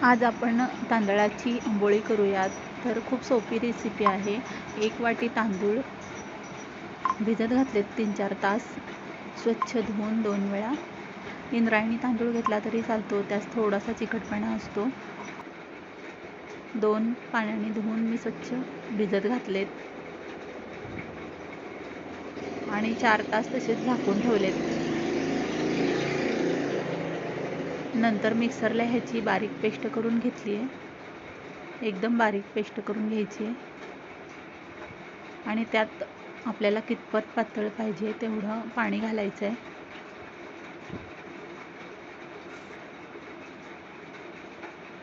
आज आपण तांदळाची आंबोळी करूयात. तर खूप सोपी रेसिपी आहे. 1 वाटी तांदूळ भिजत घातलेत 3-4 तास. स्वच्छ धुवून 2 वेळा. इंद्रायणी तांदूळ घेतला तरी चालतो, त्यास थोडासा चिकटपणा असतो. 2 पाण्याने धुवून मी स्वच्छ भिजत घातलेत आणि 4 तास तसेच झाकून ठेवलेत. नंतर मिक्सरला ह्याची बारीक पेस्ट करून घेतली आहे. एकदम बारीक पेस्ट करून घ्यायची आहे आणि त्यात आपल्याला कितपत पातळ पाहिजे तेवढं पाणी घालायचं आहे.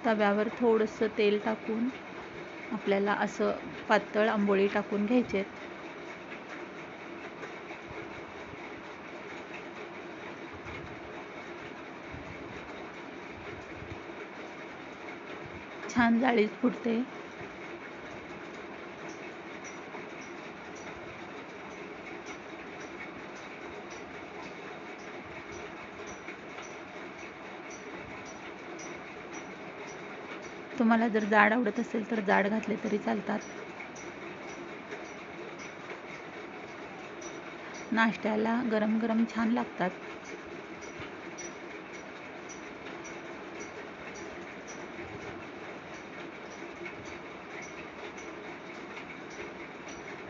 तव्यावर थोडंसं तेल टाकून आपल्याला असं पातळ आंबोळी टाकून घ्यायचे आहेत. छान जाळीत फुटते. तुम्हाला जर जाड आवडत असेल तर जाड घातले तरी चालतात. नाश्त्याला गरम गरम छान लागतात.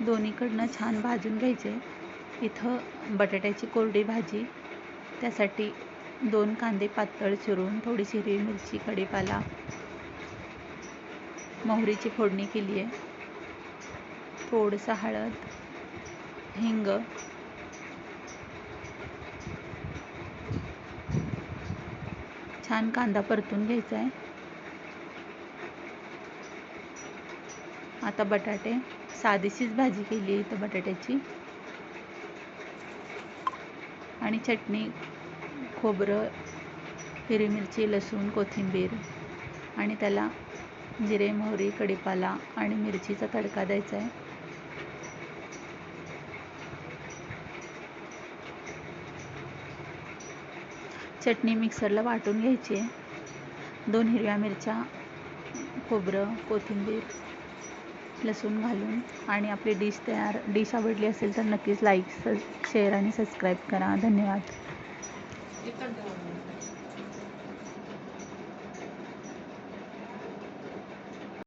दोन्हीकडनं छान भाजून घ्यायचे. इथं बटाट्याची कोरडी भाजी, त्यासाठी 2 कांदे पातळ चिरून, थोडीशी हिरवी मिरची, कढीपाला, मोहरीची फोडणी केली आहे. थोडंसं हळद, हिंग, छान कांदा परतून घ्यायचा आहे. आता बटाटे, साधीशीच भाजी केली आहे इथं बटाट्याची, आणि चटणी, खोबरं, हिरवी मिरची, लसूण, कोथिंबीर आणि त्याला जिरे, मोहरी, कढीपाला आणि मिरचीचा तडका द्यायचा आहे. चटणी मिक्सरला वाटून घ्यायची आहे. 2 हिरव्या मिरच्या, खोबरं, कोथिंबीर, लसूण घालून आणि आपली डिश आवडली असेल तर नक्कीच लाईक, शेअर आणि सबस्क्राईब करा. धन्यवाद.